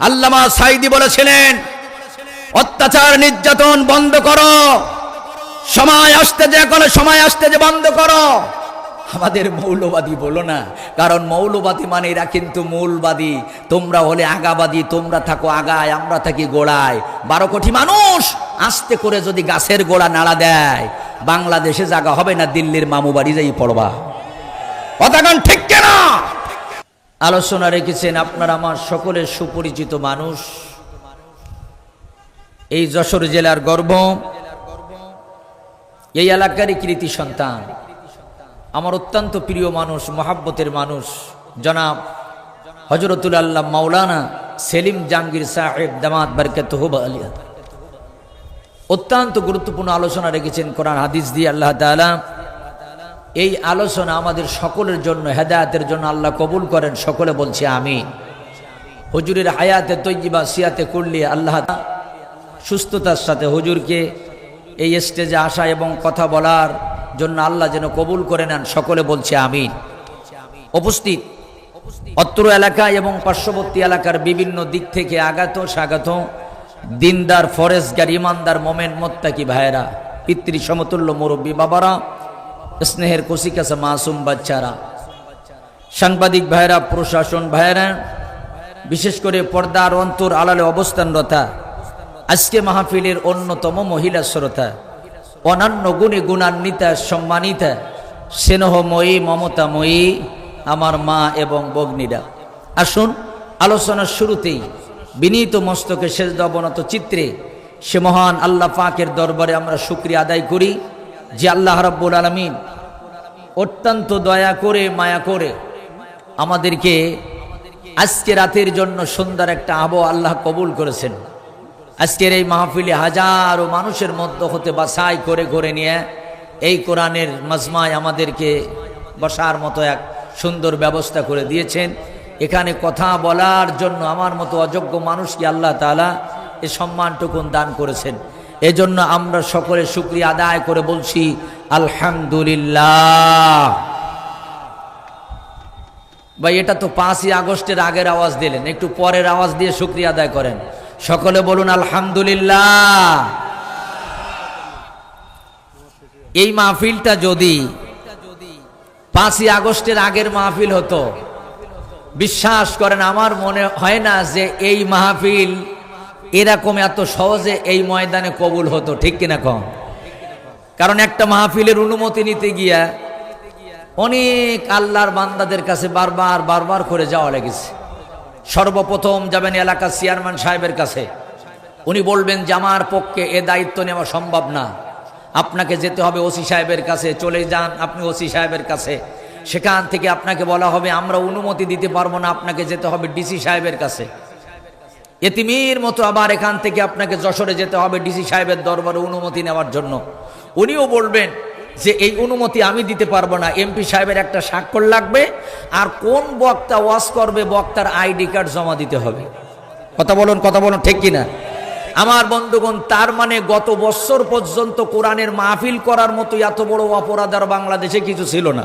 আল্লামা সাঈদী বলেছিলেন, অত্যাচার নির্যাতন বন্ধ করো, সময় আসতে যে এখন সময় আসতে যে বন্ধ করো। আমাদের মৌলবাদী বলো না, কারণ মৌলবাদী মানে এরা কিন্তু মূলবাদী। তোমরা হলে আগাবাদী, তোমরা থাকো আগায়, আমরা থাকি গোড়ায়। 12 কোটি মানুষ আস্তে করে যদি গাছের গোড়া নাড়া দেয়, বাংলাদেশে জায়গা হবে না, দিল্লির মামু বাড়ি যাই পড়বা। কথাগান ঠিক কেনা? আলোচনা রেখেছেন আপনারা আমার সকলের সুপরিচিত মানুষ, এই যশোর জেলার গর্ব, এই এলাকারই কৃতি সন্তান, আমার অত্যন্ত প্রিয় মানুষ, মহাব্বতের মানুষ, জনাব হযরতুল আল্লাহ মাওলানা সেলিম জাহাঙ্গীর সাহেব দামাত বরকতুহু আলিয়া অত্যন্ত গুরুত্বপূর্ণ আলোচনা রেখেছেন কোরআন হাদিস দিয়ে। আল্লাহ তাআলা এই আলোচনা আমাদের সকলের জন্য হেদায়েতের জন্য আল্লাহ কবুল করেন, সকলে বলছে আমিন। হুজুরের হায়াতে তৈয়্যিবা সিয়াতে কুল্লি আল্লাহ সুস্থতার সাথে হুজুরকে এই স্টেজে আসা এবং কথা বলার জন্য আল্লাহ যেন কবুল করে নেন, সকলে বলছে আমিন। উপস্থিত অত্র এলাকা এবং পার্শ্ববর্তী এলাকার বিভিন্ন দিক থেকে আগত স্বাগত দিনদার, ফরেজগার, ইমানদার, মোমেন, মোত্তাকি ভাইয়েরা, পিতৃ সমতুল্য মুরব্বী বাবারা, স্নেহের কচিকাঁচা মাসুম বাচ্চারা, সাংবাদিক ভাইয়েরা, প্রশাসন ভাইয়েরা, বিশেষ করে পর্দার অন্তর আড়ালে অবস্থানরতা আজকে মাহফিলের অন্যতম মহিলা শ্রোতা, অনন্য গুণে গুণান্বিতা, সম্মানিতা, স্নেহময়ী, মমতাময়ী আমার মা এবং ভগ্নীরা, আসুন আলোচনার শুরুতেই বিনীত মস্তকে সেজদা অবনত চিত্রে সে মহান আল্লাহ পাকের দরবারে আমরা শুকরিয়া আদায় করি যে আল্লাহ রাব্বুল আলামিন অত্যন্ত দয়া করে, মায়া করে আমাদেরকে আজকে রাতের জন্য সুন্দর একটা আবহাওয়া আল্লাহ কবুল করেছেন। আজকের এই মাহফিলে হাজারো মানুষের মধ্যে হতে বাছাই করে করে নিয়ে এই কোরআনের মাজমায় আমাদেরকে বসার মতো এক সুন্দর ব্যবস্থা করে দিয়েছেন। এখানে কথা বলার জন্য আমার মতো অযোগ্য মানুষকে আল্লাহ তাআলা এই সম্মানটুকুন দান করেছেন। এজন্য আমরা সকলে শুকরিয়া আদায় করে বলছি আলহামদুলিল্লাহ। ভাই, এটা তো 5ই আগস্টের আগের আওয়াজ দিলেন, একটু পরের আওয়াজ দিয়ে শুকরিয়া আদায় করেন। সকলে বলুন আলহামদুলিল্লাহ। এই মাহফিলটা যদি 5ই আগস্টের আগের মাহফিল হতো, বিশ্বাস করেন আমার মনে হয় না যে এই মাহফিল এরকম এত সহজে এই ময়দানে কবুল হতো, ঠিক কিনা কম? কারণ একটা মাহফিলের অনুমতি নিতে গিয়া অনেক আল্লাহর বান্দাদের কাছে বারবার করে যাওয়া লেগেছে। সর্বপ্রথম যাবেন এলাকার চেয়ারম্যান সাহেবের কাছে, উনি বলবেন যে আমার পক্ষে এ দায়িত্ব নেওয়া সম্ভব না, আপনাকে যেতে হবে ওসি সাহেবের কাছে, চলে যান আপনি ওসি সাহেবের কাছে। সেখান থেকে আপনাকে বলা হবে আমরা অনুমতি দিতে পারবো না, আপনাকে যেতে হবে ডিসি সাহেবের কাছে। এতিমের মতো আবার এখান থেকে আপনাকে যশোরে যেতে হবে ডিসি সাহেবের দরবারে অনুমতি নেওয়ার জন্য। উনিও বলবেন যে এই অনুমতি আমি দিতে পারবো না, এমপি সাহেবের একটা স্বাক্ষর লাগবে, আর কোন বক্তা ওয়াজ করবে বক্তার আইডি কার্ড জমা দিতে হবে। কথা বলুন ঠিক কিনা? আমার বন্ধুগণ, তার মানে গত বছর পর্যন্ত কোরআনের মাহফিল করার মতো এত বড় অপরাধ আর বাংলাদেশে কিছু ছিল না।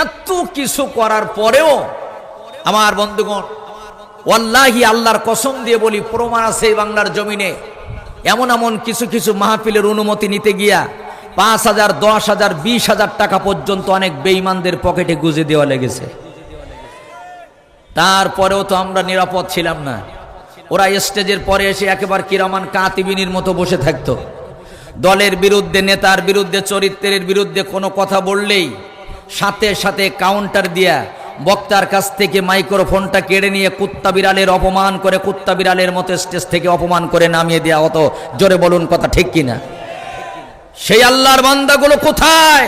এত কিছু করার পরেও আমার বন্ধুগণ, ওয়াল্লাহি আল্লাহর কসম দিয়ে বলি, প্রমাণ আছে এই বাংলার জমিনে এমন কিছু মাহফিলের অনুমতি নিতে গিয়া 5,000, 10,000, 20,000 টাকা পর্যন্ত অনেক বেঈমানদের পকেটে গুজে দেওয়া লেগেছে। তারপরেও তো আমরা নিরাপদ ছিলাম না। ওরা স্টেজের পরে এসে একেবারে কিরামান কাতিবিনের মতো বসে থাকতো। দলের বিরুদ্ধে, নেতার বিরুদ্ধে, চরিত্রের বিরুদ্ধে কোনো কথা বললেই সাথে সাথে কাউন্টার দিয়া বক্তার কাছ থেকে মাইক্রোফোনটা কেড়ে নিয়ে কুত্তা বিড়ালের অপমান করে, কুত্তা বিড়ালের মতো স্টেজ থেকে অপমান করে নামিয়ে দেওয়া হতো। জোরে বলুন কথা ঠিক কিনা? সেই আল্লাহর বান্দাগুলো কোথায়,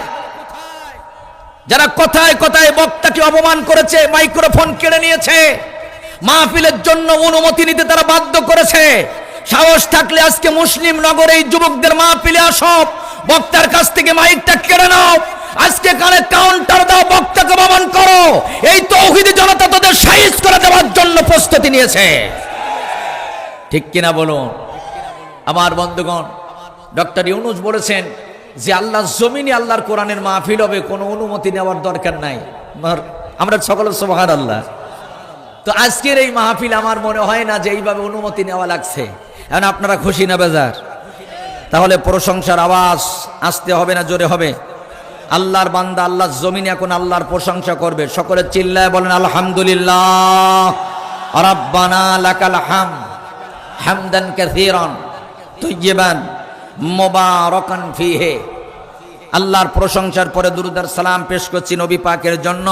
যারা কথায় কথায় বক্তাকে অপমান করেছে, মাইক্রোফোন কেড়ে নিয়েছে, মাহফিলের জন্য অনুমতি নিতে তারা বাধ্য করেছে? সাহস থাকলে আজকে মুসলিম নগরে এই যুবকদের মাহফিলে আসো, বক্তার কাছ থেকে মাইকটা কেড়ে নাও, আজকে কানে কাউন্টার দাও, বক্তাকে অপমান করো। এই তৌহিদি জনতা তাদের সাইজ করে দেওয়ার জন্য প্রস্তুতি নিয়েছে, ঠিক কিনা বলুন? আমার বন্ধুগণ, ডক্টর ইউনূস বলেছেন যে আল্লাহর জমিনে আল্লাহর কোরআনের মাহফিল হবে, কোনো অনুমতি নেওয়ার দরকার নাই। আমরা সকলে সুবহানাল্লাহ। তো আজকের এই মাহফিল আমার মনে হয় না যে এইভাবে অনুমতি নেওয়া লাগছে। এখন আপনারা খুশি না বেজার? তাহলে প্রশংসার আওয়াজ আসতে হবে না জোরে হবে? আল্লাহর বান্দা আল্লাহর জমিনে এখন আল্লাহর প্রশংসা করবে। সকলে চিল্লায় বলেন আলহামদুলিল্লাহ রাব্বানা লাকাল হামদ হামদান কাসীরান তাইয়িবান মুবারাকান ফীহি। আল্লাহর প্রশংসার পরে দুরূদ আর সালাম পেশ করছি নবী পাকের জন্য,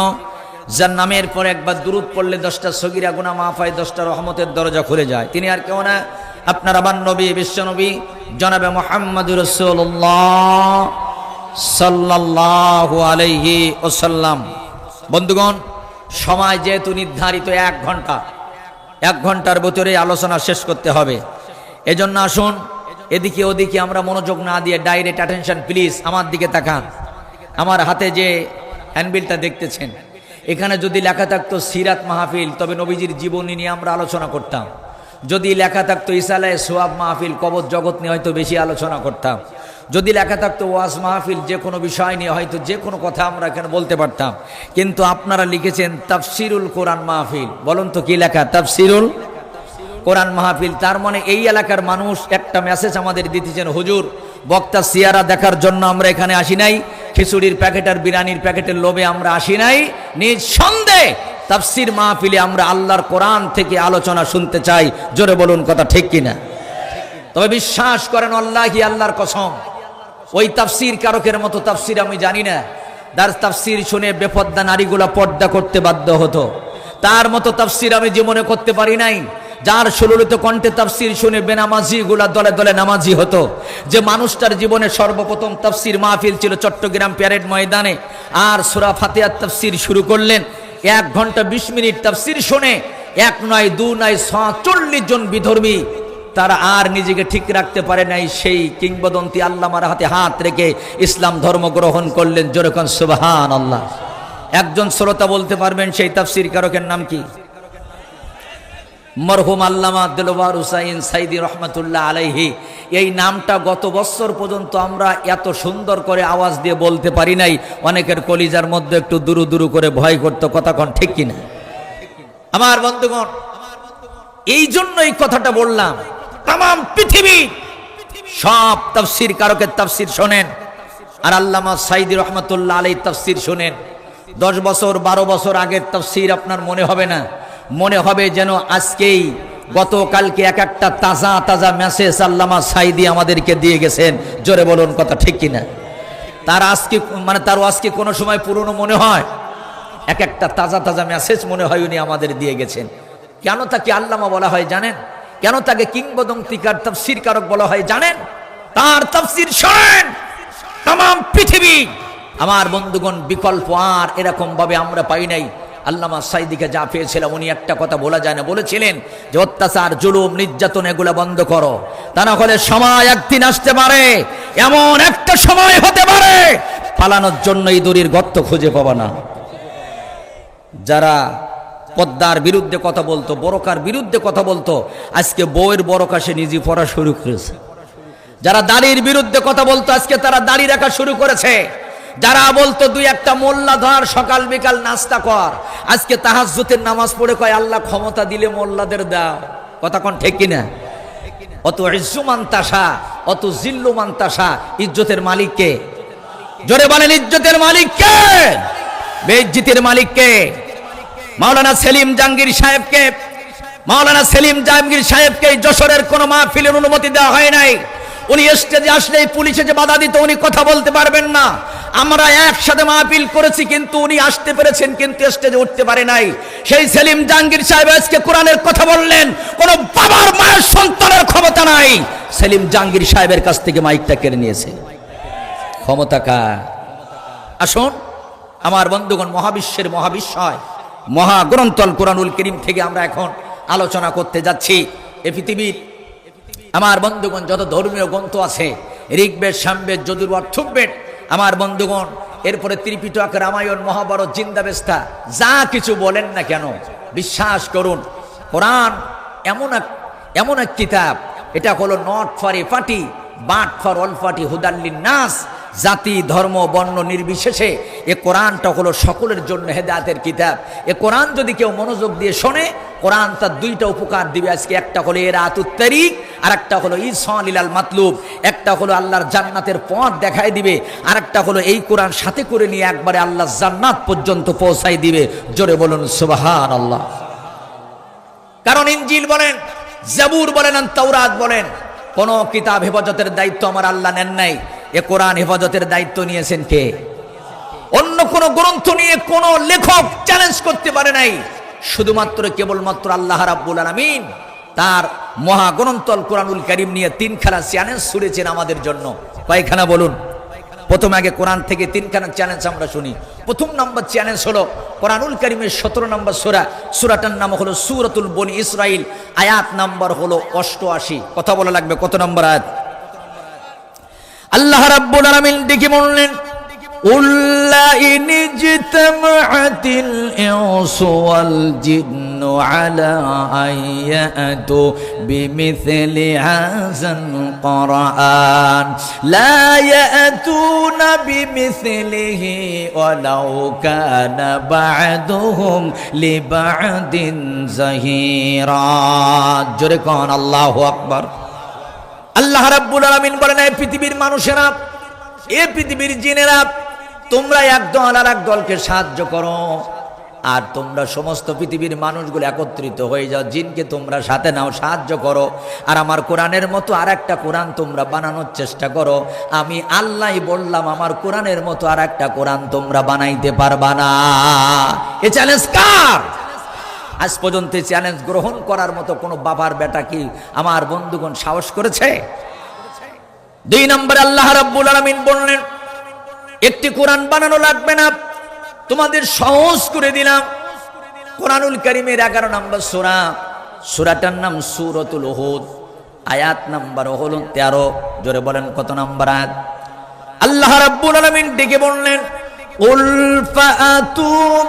যার নামের পরে একবার দুরূদ পড়লে 10টা সগীরা গুনাহ মাফ হয়, 10টা রহমতের দরজা খুলে যায়। তিনি আর কেউ না, আপনার আমার নবী, বিশ্ব নবী জনাবে মুহাম্মদুর রাসূলুল্লাহ সাল্লাল্লাহু আলাইহি ওয়াসাল্লাম। বন্ধুগণ, সময় যেহেতু নির্ধারিত 1 ঘন্টা, 1 ঘন্টার ভিতরে আলোচনা শেষ করতে হবে। এজন্য আসুন এদিকে ওদিকে আমরা মনোযোগ না দিয়ে ডাইরেক্ট অ্যাটেনশন প্লিজ আমার দিকে তাকান। আমার হাতে যে হ্যান্ডবিলটা দেখতেছেন, এখানে যদি লেখা থাকতো সিরাত মাহফিল, তবে নবীজির জীবনী নিয়ে আমরা আলোচনা করতাম। যদি লেখা থাকতো ইসালায়ে সোয়াব মাহফিল, কবর জগৎ নিয়ে হয়তো বেশি আলোচনা করতাম। যদি লেখা থাকতো ওয়াজ মাহফিল, যে কোনো বিষয় নিয়ে হয়তো যে কোনো কথা আমরা এখানে বলতে পারতাম। কিন্তু আপনারা লিখেছেন তাফসিরুল কোরআন মাহফিল। বলুন তো কি লেখা? তাফসিরুল কোরআন মাহফিল। তার মানে এই এলাকার মানুষ একটা মেসেজ আমাদের দিতেছেন, হুজুর বক্তা সিয়ারা দেখার জন্য আমরা এখানে আসি নাই, খিচুড়ির প্যাকেট আর বিরিয়ানির প্যাকেটের লোভে আমরা আসি নাই। নিঃসন্দেহে তাফসির মাহফিলে আমরা আল্লাহর কোরআন থেকে আলোচনা শুনতে চাই। জোরে বলুন কথা ঠিক কিনা? তবে বিশ্বাস করেন আল্লাহি, আল্লাহর কসম, ওই তাফসির কারকের মতো তাফসির আমি জানি না। তার তাফসির শুনে বেপর্দা নারীগুলা পর্দা করতে বাধ্য হতো। তার মতো তাফসির আমি জীবনে করতে পারি নাই। যার সুললিত কণ্ঠে তাফসির শুনে বেনামাজি গুলা দলে দলে নামাজি হতো। যে মানুষটার জীবনে সর্বপ্রথম তাফসির মাহফিল ছিল চট্টগ্রাম প্যারেড ময়দানে, আর সূরা ফাতিহার তাফসির শুরু করলেন। 1 ঘন্টা 20 মিনিট তাফসির শুনে 1 নয় 2 নয় 46 জন বিধর্মী তারা আর নিজেকে ঠিক রাখতে পারে নাই। সেই কিংবদন্তি আল্লামার হাতে হাত রেখে ইসলাম ধর্ম গ্রহণ করলেন। জোরে কোন সুবহানাল্লাহ। একজন শ্রোতা বলতে পারবেন সেই তাফসির কারকের নাম কি? মরহুম আল্লামা দিলওয়ার হুসাইন সাইদি রহমাতুল্লাহ আলাইহি। এই নামটা গত বছর পর্যন্ত আমরা এত সুন্দর করে আওয়াজ দিয়ে বলতে পারি নাই। অনেকের কলিজার মধ্যে একটু দুরু দুরু করে ভয় করতো। কথা কোন ঠিক কিনা? আমার বন্ধুগণ, এই জন্য এই কথাটা বললাম। তাম পৃথিবী সব তাফসির কারকের তাফসির শোনেন, আর আল্লামা সাইদি রহমাতুল্লাহ আলাইহি তাফসির শোনেন। 10 বছর 12 বছর আগের তাফসির আপনার মনে হবে না, মনে হবে যেন আজকেই গতকালকে এক একটা তাজা তাজা মেসেজ আল্লামা সাইদি আমাদেরকে দিয়ে গেছেন। জোরে বলুন কথা ঠিক কিনা? তার আজকে কোনো সময় পুরনো মনে হয়? এক একটা তাজা তাজা মেসেজ মনে হয় উনি আমাদের দিয়ে গেছেন। কেন তাকে আল্লামা বলা হয় জানেন? কেন তাকে কিংবদন্তিকার তাফসির কারক বলা হয় জানেন? তার তাফসির শোনেন তাম পৃথিবী। আমার বন্ধুগণ, বিকল্প আর এরকম ভাবে আমরা পাই নাই। আল্লামা সাইদিকে যা পেয়েছিলাম, উনি একটা কথা বলা যায় না, বলেছিলেন যে অত্যাচার, জুলুম, নির্যাতন এগুলো বন্ধ করো, তা না হলে সময় একদিন আসতে পারে, এমন একটা সময় হতে পারে পালানোর জন্য এই দড়ির গর্ত খুঁজে পাবা না। যারা পদ্মার বিরুদ্ধে কথা বলতো, বরকার বিরুদ্ধে কথা বলতো, আজকে বউয়ের বরকা সে নিজে পড়া শুরু করেছে। যারা দাড়ির বিরুদ্ধে কথা বলতো, আজকে তারা দাড়ি রাখা শুরু করেছে। যারা বলতো 2-1টা মোল্লা ধর, সকাল বিকাল নাস্তা কর, আজকে তাহাজ্জুদের নামাজ পড়ে কয় আল্লাহ ক্ষমতা দিলে মোল্লাদের দাও। কথা কোন ঠিক কিনা? অত ইজ্জু মান তাশা অত জিল্লু মান তাশা। ইজ্জতের মালিক কে? জোরে বলেন, ইজ্জতের মালিক কে? বেইজ্জতের মালিক কে? মাওলানা সেলিম জাহাঙ্গীর সাহেবকে, মাওলানা সেলিম জাহাঙ্গীর সাহেবকে যশোরের কোন মাহফিলের অনুমতি দেওয়া হয় নাই। উনি স্টেজে আসলেই পুলিশে যে বাধা দিত, উনি কথা বলতে পারবেন না। আমরা একসাথে মাহফিল করেছি, কিন্তু উনি আসতে পেরেছেন, কিন্তু স্টেজে উঠতে পারে নাই। সেই সেলিম জাহাঙ্গীর সাহেব আজকে কোরআনের কথা বললেন। কোন বাবার মায়ের সন্তানের ক্ষমতা নাই, সেলিম জাহাঙ্গীর সাহেবের কাছ থেকে মাইকটা কেড়ে নিয়েছে। ক্ষমতা কার? আসুন আমার বন্ধুগণ, মহাবিশ্বের মহাবিশ্বয় মহাগ্রন্থ আল কোরআনুল কারীম থেকে আমরা এখন আলোচনা করতে যাচ্ছি। এই পৃথিবীর আমার বন্ধুগণ যত ধর্মীয় গ্রন্থ আছে, ঋগ্বেদ, সামবেদ, যজুর্বেদ, থুকবেদ, আমার বন্ধুগণ, এরপরে ত্রিপিটক, রামায়ণ, মহাভারত, জিন্দাবেস্তা, যা কিছু বলেন না কেন, বিশ্বাস করুন কোরআন এমন এক কিতাব, এটা হলো not for a party but for all party হুদাল লিন নাস। জাতি ধর্ম বর্ণ নির্বিশেষে এ কোরআনটা হলো সকলের জন্য হেদায়েতের কিতাব। এ কোরআন যদি কেউ মনোযোগ দিয়ে শোনে, কোরআন তার দুইটা উপকার দিবে আজকে। একটা হলো ইরাতুত তারিক, আর একটা হলো ইরশাদ ইলাল মাতলুব। একটা হলো আল্লাহর জান্নাতের পথ দেখায় দিবে, আর একটা হলো এই কোরআন সাথে করে নিয়ে একবারে আল্লাহর জান্নাত পর্যন্ত পৌঁছায় দিবে। জোরে বলুন সুবহানাল্লাহ। কারণ ইনজিল বলেন, জাবুর বলেন, আর তাওরাত বলেন, কোন কিতাব হেফাজতের দায়িত্ব আমার আল্লাহ নেন নাই। এ কোরআন হেফাজতের দায়িত্ব নিয়েছেন কে? অন্য কোন গ্রন্থ নিয়ে কোন লেখক চ্যালেঞ্জ করতে পারে নাই। শুধুমাত্র কেবলমাত্র আল্লাহ রাব্বুল আলামিন তার মহাগ্রন্থ আল কোরআনুল কারীম নিয়ে তিনখানা চ্যালেঞ্জ ছুড়েছেন আমাদের জন্য। কয়খানা বলুন? প্রথমে আগে কোরআন থেকে তিনখানা চ্যালেঞ্জ আমরা শুনি। প্রথম নম্বর চ্যালেঞ্জ হলো কোরআনুল কারীমের 17 নম্বর সূরা, সূরাটার নাম হলো সূরাতুল বনি ইসরাইল, আয়াত নাম্বার হলো 88। কথা বলা লাগবে, কত নম্বর আয়াত? আল্লাহ রাব্বুল আলামিন ডেকে বললেন, উল্লা ইন ইজতামাআতিল ইনসু ওয়াল জিন্নু আলা আইয়াতু বিমিথলি হাযাল কুরআন লা ইয়াতুনা বিমিথলিহি ওয়ালাউ কানা বা'দুহুম লিবা'দিন যাহিরা। জোরে কোন আল্লাহু আকবার। আল্লাহ রাব্বুল আলামিন বলেন, এই পৃথিবীর মানুষেরা, এই পৃথিবীর জিনেরা, তোমরা এক দল আর এক দলকে সাহায্য করো, আর তোমরা সমস্ত পৃথিবীর মানুষগুলো একত্রিত হয়ে যাও, জিনকে তোমরা সাথে নাও, সাহায্য করো, আর আমার কোরআনের মতো আর একটা কোরআন তোমরা বানানোর চেষ্টা করো। আমি আল্লাহই বললাম, আমার কোরআনের মতো আর একটা কোরআন তোমরা বানাইতে পারবা না। এ চ্যালেঞ্জ কার? আজ পর্যন্ত চ্যালেঞ্জ গ্রহণ করার মতো কোনো বাবার বেটা কি আমার বন্ধুগণ সাহস করেছে? 2 নম্বরে আল্লাহ রাব্বুল আলামিন বললেন, একটি কোরআন বানানো লাগবে না, তোমাদের সহজ করে দিলাম। কোরআনুল কারীমের 11 নম্বর সূরা, সূরাটার নাম সূরাতুল হুদ, আয়াত নাম্বার হলো 13। জোরে বলেন, কত নম্বর আয়াত? আল্লাহ রাব্বুল আলামিন ডেকে বললেন, উল ফাআতু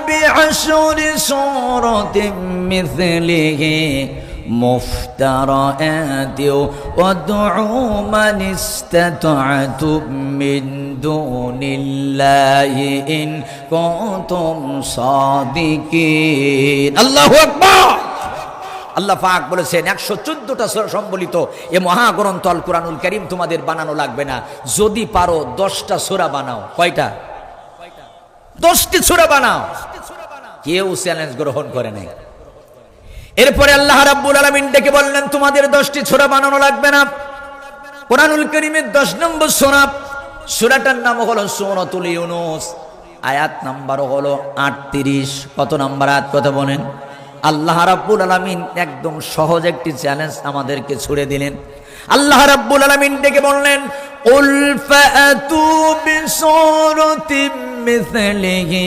বিআশরি সূরাতিন মিছলিহি মুফতারাআতি ওয়াদউ মান ইসতাতা'তুম মিন দুনিল্লাহি ইন কুনতুম সাদিকিন। আল্লাহু আকবার। আল্লাহ পাক বলেছেন, 114টা সূরা সম্বলিত এ মহাগ্রন্থ আল কোরআনুল কারীম তোমাদের বানানো লাগবে না, যদি পারো 10টা সূরা বানাও। কয়টা? 10টি সূরা বানাও। কেউ চ্যালেঞ্জ গ্রহণ করে নাই। এরপরে আল্লাহ রাব্বুল আলামিন ডেকে বললেন, তোমাদের 10টি সূরা বানানো লাগবে না। কোরআনুল কারীমের 10 নম্বর সূরা, সূরাটার নাম হলো সূরাতুল ইউনূস, আয়াত নাম্বার হলো 38। কত নম্বর আয়াত? কথা বলেন। আল্লাহ রাব্বুল আলামিন একদম সহজ একটি চ্যালেঞ্জ আমাদেরকে ছুড়ে দিলেন। আল্লাহ রাব্বুল আলামিন ডেকে বললেন, উল ফাআতু বিসূরাতিন মিছলিহি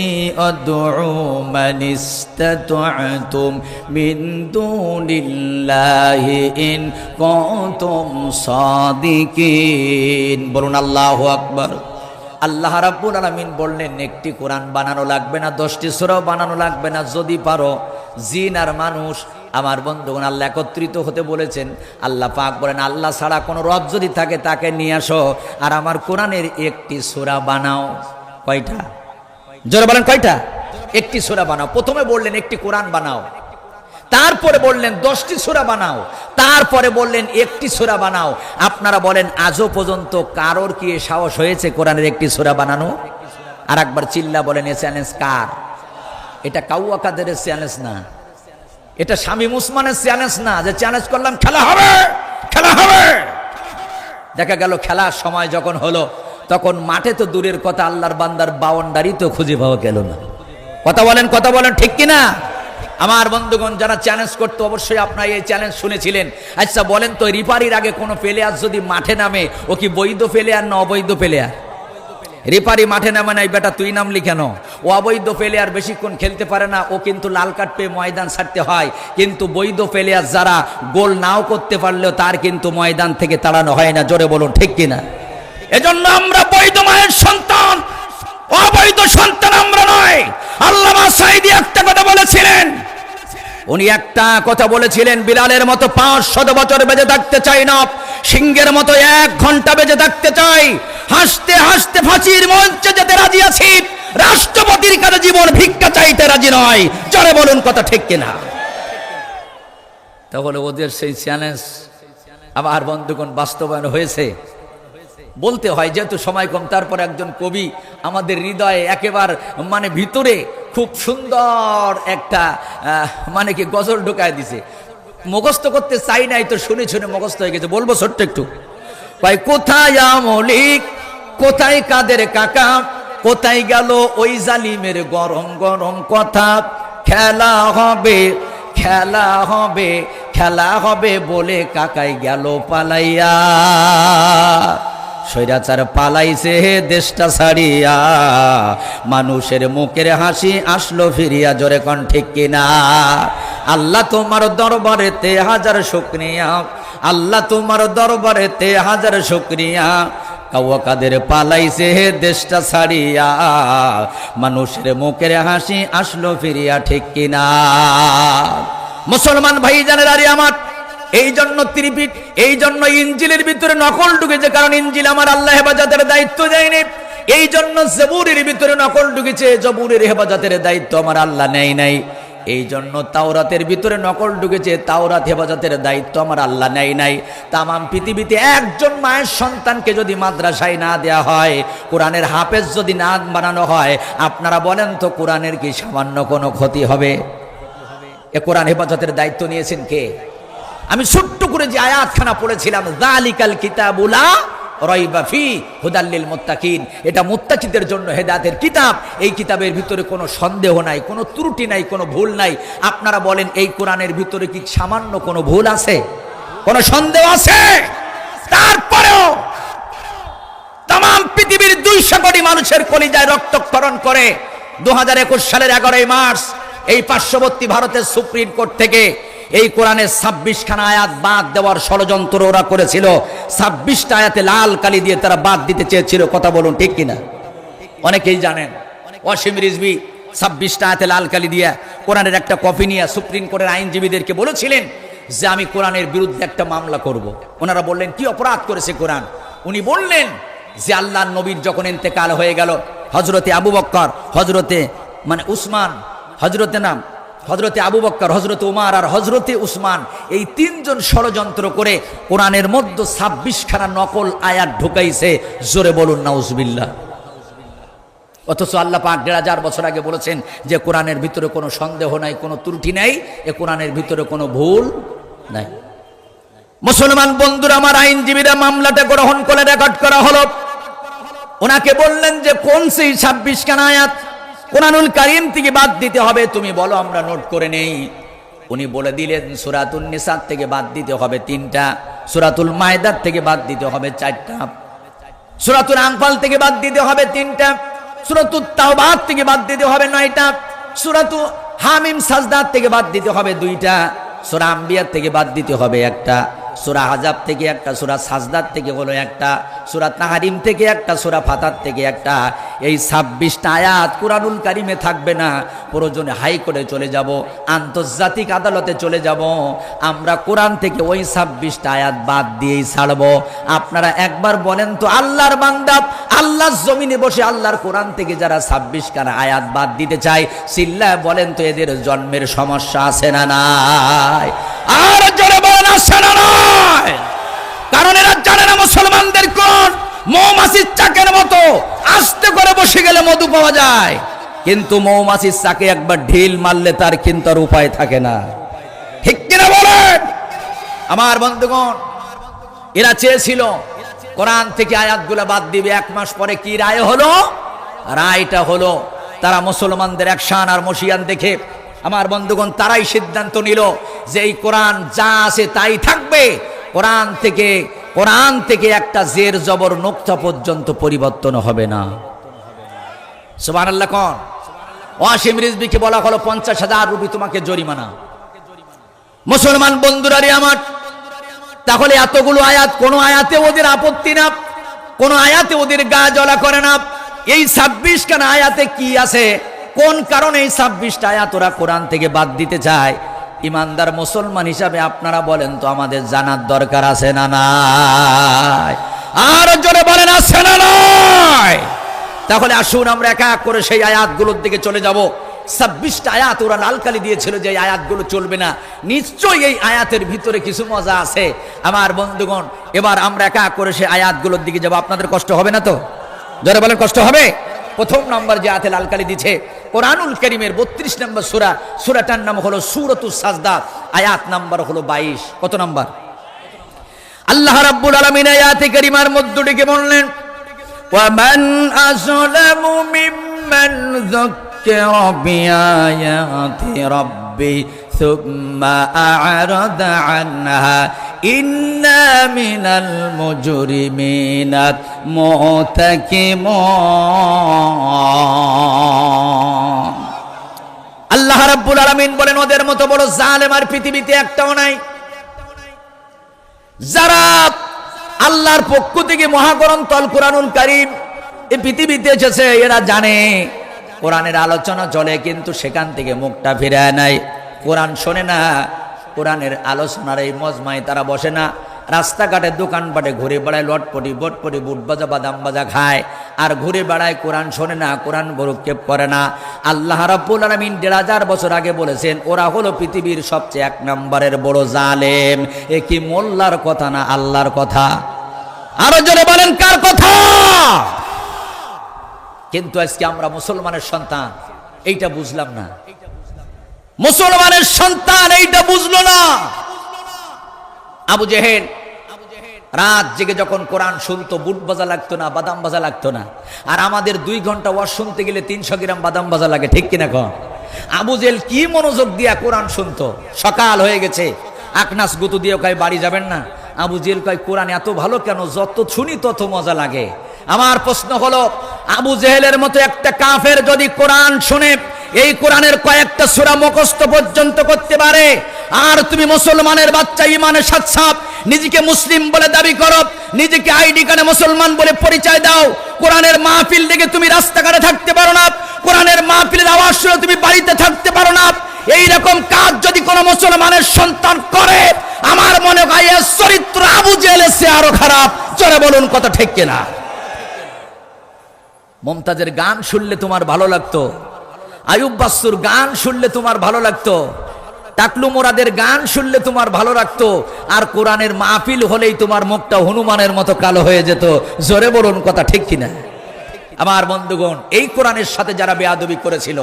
আদউ মান ইসতাতা'তুম মিন দুনিল্লাহি ইন কুনতুম সাদিকিন। বলুন আল্লাহু আকবার। আল্লাহ রাব্বুল আলামিন বললেন, একটি কোরআন বানানো লাগবে না, 10টি সূরাও বানানো লাগবে না, যদি পারো জিন আর মানুষ, আমার বন্ধুগণ, আল্লাহ একত্রিত হতে বলেছেন। আল্লাহ পাক বলেন, আল্লাহ ছাড়া কোনো রব যদি থাকে তাকে নিয়ে আসো, আর আমার কোরআনের একটি সূরা বানাও। কয়টা? জোরে বলেন, কয়টা? একটি সূরা বানাও। প্রথমে বললেন একটি কোরআন বানাও, তারপরে বললেন 10টি সূরা বানাও, তারপরে বললেন একটি সূরা বানাও। আপনারা বলেন, আজও পর্যন্ত কারোর কি সাহস হয়েছে কোরআনের একটি সূরা বানানো? আর একবার চিল্লা বলেন, এ চ্যালেঞ্জ কার? এটা কাউয়া কাদেরের চ্যালেঞ্জ না, এটা শামীম উসমানের চ্যালেঞ্জ না যে চ্যালেঞ্জ করলাম খেলা হবে, খেলা হবে। দেখা গেল খেলার সময় যখন হলো, তখন মাঠে তো দূরের কথা, আল্লাহর বান্দার বাউন্ডারি তো খুঁজে পাওয়া গেল না। কথা বলেন, কথা বলেন, ঠিক কিনা? আমার বন্ধুগণ, যারা চ্যালেঞ্জ করতো অবশ্যই আপনারা এই চ্যালেঞ্জ শুনেছিলেন। আচ্ছা বলেন তো, রিফারির আগে কোনো প্লেয়ার যদি মাঠে নামে, ও কি বৈধ প্লেয়ার না অবৈধ প্লেয়ার? রেফারি মাঠে নামে নাই, বেটা তুই নামলি কেন? ও অবৈধ প্লেয়ার, বেশিক্ষণ খেলতে পারে না, ও কিন্তু লাল কার্ড পেয়ে ময়দান ছাড়তে হয়। কিন্তু বৈধ প্লেয়ার যারা গোল নাও করতে পারলেও তার কিন্তু ময়দান থেকে তাড়ানো হয় না। জোরে বলুন, ঠিক কিনা? এজন্য আমরা বৈধ মায়ের সন্তান, অবৈধ সন্তান আমরা নয়। আল্লামা সাঈদী একটা কথা বলেছিলেন, উনি একটা কথা বলেছিলেন, বিলালের মতো 500 বছর বেঁচে থাকতে চাই না, সিংহের মতো 1 ঘন্টা বেঁচে থাকতে চাই। হাসতে হাসতে ফাঁসির মঞ্চে যেতে রাজি আছি, রাষ্ট্রপতির কাছে জীবন ভিক্ষা চাইতে রাজি নয়। জোরে বলুন কথা ঠিক কিনা? তাহলে ওদের সেই চ্যালেঞ্জ আবার বন্ধুগণ বাস্তবায়ন হয়েছে। বলতে হয় যেহেতু সময় কম, তারপর একজন কবি আমাদের হৃদয়ে একেবারে মানে ভিতরে খুব সুন্দর একটা মানে কি গজল ঢুকায় দিছে। মুখস্থ করতে চাই নাই, তো শুনে শুনে মুখস্থ হয়ে গেছে। বলবো ছোট্ট একটু। ভাই কোথায় আমলিক, কোথায় কাদের কাকা, কোথায় গেল ওই জালিমের গরম গরম কথা। খেলা হবে, খেলা হবে, খেলা হবে বলে কাকাই গেল পালাইয়া। স্বৈরাচার পালাইছে দেশটা ছাড়িয়া, মানুষের মুখের হাসি আসলো ফিরিয়া। জোরে কোন ঠিক কিনা? আল্লাহ তোমার দরবারেতে হাজার শুকরিয়া, আল্লাহ তোমার দরবারেতে হাজার শুকরিয়া। কাওয়া কাদের পালাইছে দেশটা ছাড়িয়া, মানুষের মুখের হাসি আসলো ফিরিয়া। ঠিক কিনা? মুসলমান ভাই জানেন আরে আমার, এই জন্য ত্রিপিট, এই জন্য ইনজিলের ভিতরে নকল ঢুকেছে, কারণ ইনজিল আমার আল্লাহ হেফাজতের দায়িত্ব দেয়নি। এই জন্য জবুরের ভিতরে নকল ঢুকেছে, জবুরের হেফাজতের দায়িত্ব আমার আল্লাহ নেয় নাই। এই জন্য তাওরাতের ভিতরে নকল ঢুকেছে, তাওরাত হেফাজতের দায়িত্ব আমার আল্লাহ নেয় নাই। তামাম পৃথিবীতে একজন মায়ের সন্তানকে যদি মাদ্রাসায় না দেয়া হয়, কোরআনের হাফেজ যদি না বানানো হয়, আপনারা বলেন তো কোরআনের কি সামান্য কোনো ক্ষতি হবে? এ কোরআন হেফাজতের দায়িত্ব নিয়েছেন কে? আমি ছোট্ট করে যে আয়াতখানা পড়েছিলাম, যালিকাল কিতাবুলা রাইবা ফি হুদাল লিল মুত্তাকিন, এটা মুত্তাকিদের জন্য হেদায়েতের কিতাব। এই কিতাবের ভিতরে কোনো সন্দেহ নাই, কোনো ত্রুটি নাই, কোনো ভুল নাই। আপনারা বলেন এই কোরআনের ভিতরে কি সামান্য কোনো ভুল আছে? কোনো সন্দেহ আছে? তারপরেও तमाम পৃথিবীর 200 কোটি মানুষের কলিজায় রক্তক্ষরণ করে 2021 সালের 11 মার্চ এই পার্শ্ববর্তী ভারতের সুপ্রিম কোর্ট থেকে এই কোরআনের 26 খানা আয়াত বাদ দেওয়ার ষড়যন্ত্র ওরা করেছিল। 26টা আয়াতে লাল কালি দিয়ে তারা বাদ দিতে চেয়েছিল। কথা বলুন ঠিক কিনা? অনেকেই জানেন ওয়াসিম রিজভী 26টা আয়াতে লাল কালি দিয়ে কোরআনের একটা কপি নিয়ে সুপ্রিম কোর্টের আইনজীবীদেরকে বলেছিলেন যে আমি কোরআনের বিরুদ্ধে একটা মামলা করব। ওনারা বললেন কি অপরাধ করেছে কোরআন? উনি বললেন যে আল্লাহর নবীর যখন ইন্তেকাল হয়ে গেল, হযরতে আবু বকর, হযরতে মানে উসমান, হযরতে আবু বকর, হযরতে উমর আর হযরতে উসমান, এই তিনজন ষড়যন্ত্র করে কোরআনের মধ্যে 26 খানা নকল আয়াত ঢুকাইছে। জোরে বলুন নাউজুবিল্লাহ। অথচ আল্লাহ পাক 1500 বছর আগে বলেছেন যে কোরআনের ভিতরে কোনো সন্দেহ নাই, কোনো ত্রুটি নাই, এ কোরআনের ভিতরে কোনো ভুল নাই। মুসলমান বন্ধুরা আমার, আইনজীবীরা মামলাটা গ্রহণ করে রেকর্ড করা হলো। ওনাকে বললেন যে কোন সেই 26 খানা আয়াত কোরআনুল কারীম থেকে বাদ দিতে হবে, তুমি বলো আমরা নোট করে নেই। উনি বলে দিলেন সূরাতুন নিসা থেকে বাদ দিতে হবে 3টা, সূরাতুল মায়দা থেকে বাদ দিতে হবে 4টা, সূরাতুল আনফাল থেকে বাদ দিতে হবে 3টা, সূরাতুত তাওবা থেকে বাদ দিতে হবে 9টা, সূরাতু হামিম সাজদা থেকে বাদ দিতে হবে 2টা, সূরা আম্বিয়া থেকে বাদ দিতে হবে 1টা, সূরা আহজাব থেকে 1টা, সূরা সাজদা থেকে হলো 1টা, সূরা তাহরিম থেকে 1টা, সূরা ফাতার থেকে 1টা। এই 26টা আয়াত কুরআনুল কারীমে থাকবে না। প্রয়োজনে হাইকোর্টে চলে যাব, আন্তর্জাতিক আদালতে চলে যাব, আমরা কোরআন থেকে ওই 26টা আয়াত বাদ দিয়েই ছাড়ব। আপনারা একবার বলেন তো, আল্লাহর বান্দা আল্লাহর জমিনে বসে আল্লাহর কোরআন থেকে যারা 26 খানা আয়াত বাদ দিতে চায়, চিল্লায় বলেন তো এদের জন্মের সমস্যা আছে না নাই? আর জোরে বলেন আছে না নাই? কারণ এরা জানে না মুসলমানদের কোন মৌমাছির চাকের মতো আস্তে করে বসে গেলে মধু পাওয়া যায়, কিন্তু মৌমাছির চাকে একবার ঢিল মারলে তার কিন্তু আর উপায় থাকে না। ঠিক কিনা বলেন আমার বন্ধুগণ? এরা চেয়েছিল কোরআন থেকে আয়াতগুলো বাদ দিবে। 1 মাস পরে কি রায় হলো? রায়টা হলো তারা মুসলমানদের অ্যাকশন আর মশিয়ান দেখে আমার বন্ধুগণ তারাই সিদ্ধান্ত নিল যে এই কোরআন যা আছে তাই থাকবে। কোরআন থেকে একটা জের জবর নোক্তা পর্যন্ত পরিবর্তন হবে না। সুবহানাল্লাহ। কোন ওয়াসিম রিজভীকে বলা হলো 50,000 রুপি তোমাকে জরিমানা। মুসলমান বন্ধুরা রে আমার, তাহলে এতগুলো আয়াত, কোন আয়াতে ওদের আপত্তি না, কোন আয়াতে ওদের গা জ্বলা করে না। এই 26 খানা আয়াতে কি আছে? কোন কারণে এই 26টা আয়াত ওরা কোরআন থেকে বাদ দিতে চায়? ইমানদার মুসলমান হিসাবে আপনারা বলেন তো আমাদের জানার দরকার আছে না নাই? আর জোরে বলেন আছে না নয়? তাহলে আসুন আমরা এক এক করে সেই আয়াতগুলোর দিকে চলে যাব। 26টা আয়াত ওরা লালকালি দিয়েছিল যে এই আয়াতগুলো চলবে না। নিশ্চয়ই এই আয়াতের ভিতরে কিছু মজা আছে আমার বন্ধুগণ। এবার আমরা এক এক করে সেই আয়াতগুলোর দিকে যাব। আপনাদের কষ্ট হবে না তো? জোরে বলেন কষ্ট হবে? প্রথম নম্বর যে আয়াতে লালকালি দিয়েছে কোরআনুল কারীমের 32 নম্বর সূরা, সূরাটার নাম হলো সূরাতুস সাজদা, আয়াত নাম্বার হলো 22। কত নাম্বার? আল্লাহ রাব্বুল আলামিন আয়াতে কারিমার মধ্যে ডেকে বললেন, ওয়ামান আযলামু মিম্মান যাক্কারা বিআয়াতি রাব্বি সুম্মা আ'রাদা আনহা ইন্না মিনাল মুজরিমিনা মুতাকিমুন। আল্লাহ রাব্বুল আলামিন বলেন, ওদের মতো বড় জালেম আর পৃথিবীতে একটাও নাই। যারা আল্লাহর পক্ষ থেকে মহাগ্রন্থ আল কোরআনুল কারীম এই পৃথিবীতে এসেছে, এরা জানে কোরআনের আলোচনা চলে, কিন্তু সেখান থেকে মুখটা ফিরায় নাই। কোরআন শোনে না, কোরআনের আলোচনার এই মজমায় তারা বসে না। রাস্তাঘাটে দোকানপাটে ঘুরে বেড়ায়, লটপটি বটপটি বুট বাজা বাদাম বাজা খায় আর ঘুরে বেড়ায়, কোরআন শোনে না, কোরআন ভরক্ষেপ করে না। আল্লাহ রাব্বুল আলামিন ১৫০০ বছর আগে বলেছেন ওরা হলো পৃথিবীর সবচেয়ে ১ নম্বরের বড় জালেম। এ কি মোল্লার কথা না আল্লাহর কথা? আরো জোরে বলেন কার কথা? কিন্তু আজকে আমরা মুসলমানের সন্তান এইটা বুঝলাম না। মুসলমানের সন্তান এইটা বুঝলো না। আবু জেহেল রাত জেগে যখন কোরআন শুনতো, বুট বাজা লাগতো না, বাদাম বাজা লাগতো না। আর আমাদের 2 ঘন্টা ওয়াজ শুনতে গেলে 300 গ্রাম বাদাম বাজা লাগে, ঠিক কিনা কন? আবু জেহেল কি মনোযোগ দিয়া কোরআন শুনতো। সকাল হয়ে গেছে, আকনাস গুতু দিয়ে কয় বাড়ি যাবেন না? আবু জেহেল কয় কোরআন এত ভালো কেন, যত শুনি তত মজা লাগে। আমার প্রশ্ন হলো, আবু জেহেলের মতো একটা কাফের যদি কোরআন শুনে এই কোরআনের কয়েকটা সূরা মুখস্থ পর্যন্ত করতে পারে, আর তুমি মুসলমানের বাচ্চা ইমানের সাথে নিজেকে মুসলিম বলে দাবি করো, নিজেকে আইডি কার্ডে মুসলমান বলে পরিচয় দাও, কোরআনের মাহফিল দেখে তুমি রাস্তাঘাটে থাকতে পারো না, কোরআনের মাহফিলের আওয়াজ শুনে তুমি বাড়িতে থাকতে পারো না, এই রকম কাজ যদি কোনো মুসলমানের সন্তান করে, আমার মনে হয় এর চরিত্র আবু জেহেলের চেয়ে আরো খারাপ। জোরে বলুন কথা ঠিক কিনা? মুমতাজের গান শুনলে তোমার ভালো লাগতো, আয়ুব বাচ্চুর গান শুনলে তোমার ভালো লাগতো, টাকলু মোরাদের গান শুনলে তোমার ভালো লাগতো, আর কোরআনের মাহফিল হলেই তোমার মুখটা হনুমানের মতো কালো হয়ে যেত। জোরে বলুন কথা ঠিক কিনা? আমার বন্ধুগণ, এই কোরআনের সাথে যারা বেয়াদবি করেছিল,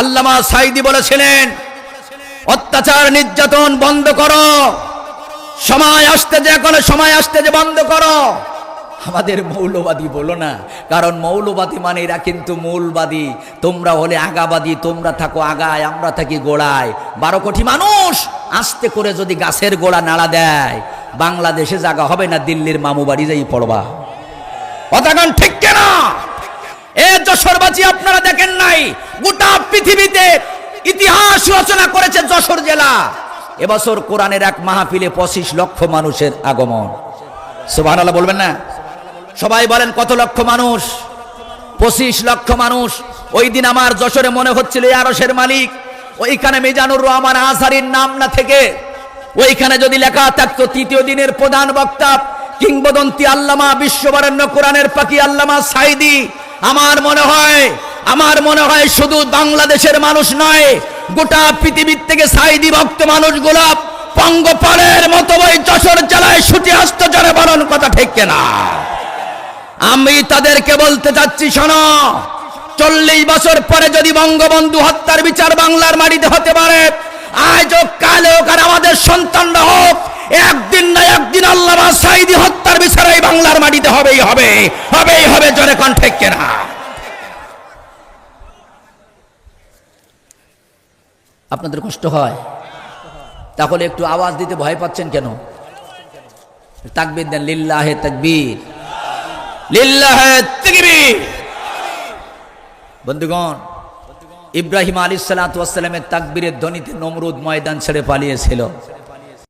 আল্লামা সাঈদী বলেছিলেন অত্যাচার নির্যাতন বন্ধ করো, সময় আসতে যে এখন সময় আসতে যে বন্ধ করো। আমাদের মৌলবাদী বলো না, কারণ মৌলবাদী মানে এরা কিন্তু মূলবাদী। তোমরা হলে আগাবাদী, তোমরা থাকো আগায়, আমরা থাকি গোড়ায়। 12 কোটি মানুষ আস্তে করে যদি গাছের গোড়া নাড়া দেয়, বাংলাদেশে জায়গা হবে না, দিল্লির মামু বাড়ি যাই পড়বা। কথাগান ঠিক কেনা? এ যশোরবাসী আপনারা দেখেন নাই, গোটা পৃথিবীতে ইতিহাস রচনা করেছে যশোর জেলা। এবছর কোরআনের এক মাহফিলে 25 লক্ষ মানুষের আগমন। সুবহানাল্লাহ বলবেন না? সবাই বলেন কত লক্ষ মানুষ? 25 লক্ষ মানুষ। ওই দিন আমার যশোরে মনে হচ্ছিল আরশের মালিক, ওইখানে মিজানুর রহমান আজহারীর নাম না থেকে ওইখানে যদি লেখা থাকতো তৃতীয় দিনের প্রধান বক্তা কিংবদন্তি আল্লামা বিশ্ববরেণ্য কোরআনের পাখি আল্লামা সাঈদী, আমার মনে হয় শুধু বাংলাদেশের মানুষ নয়, গোটা পৃথিবীর থেকে সাঈদী ভক্ত মানুষগুলো পঙ্গপালের মতো ওই যশোর জেলায় ছুটে আসতো। জোরে বলুন কথা ঠিক কিনা? আমি তাদেরকে বলতে চাচ্ছি, শোনো, 40 বছর পরে যদি বঙ্গবন্ধু হত্যার বিচার বাংলার মাটিতে হতে পারে, আজ হোক কাল হোক আর আমাদের সন্তানরা হোক, একদিন না একদিন আল্লামা সাঈদী হত্যার বিচার এই বাংলার মাটিতে হবেই হবে, হবেই হবে। জোরে কোন ঠিক কিনা? আপনাদের কষ্ট হয়? তাহলে একটু আওয়াজ দিতে ভয় পাচ্ছেন কেন? তাকবীর দেন, লিল্লাহে তাকবীর, লিল্লাহে তাকবীর। বন্ধুগণ, ইব্রাহিম আলাইহিস সালাতু ওয়াস সালামের তাকবীরের ধ্বনিতে নমরুদ ময়দান ছেড়ে পালিয়েছিল।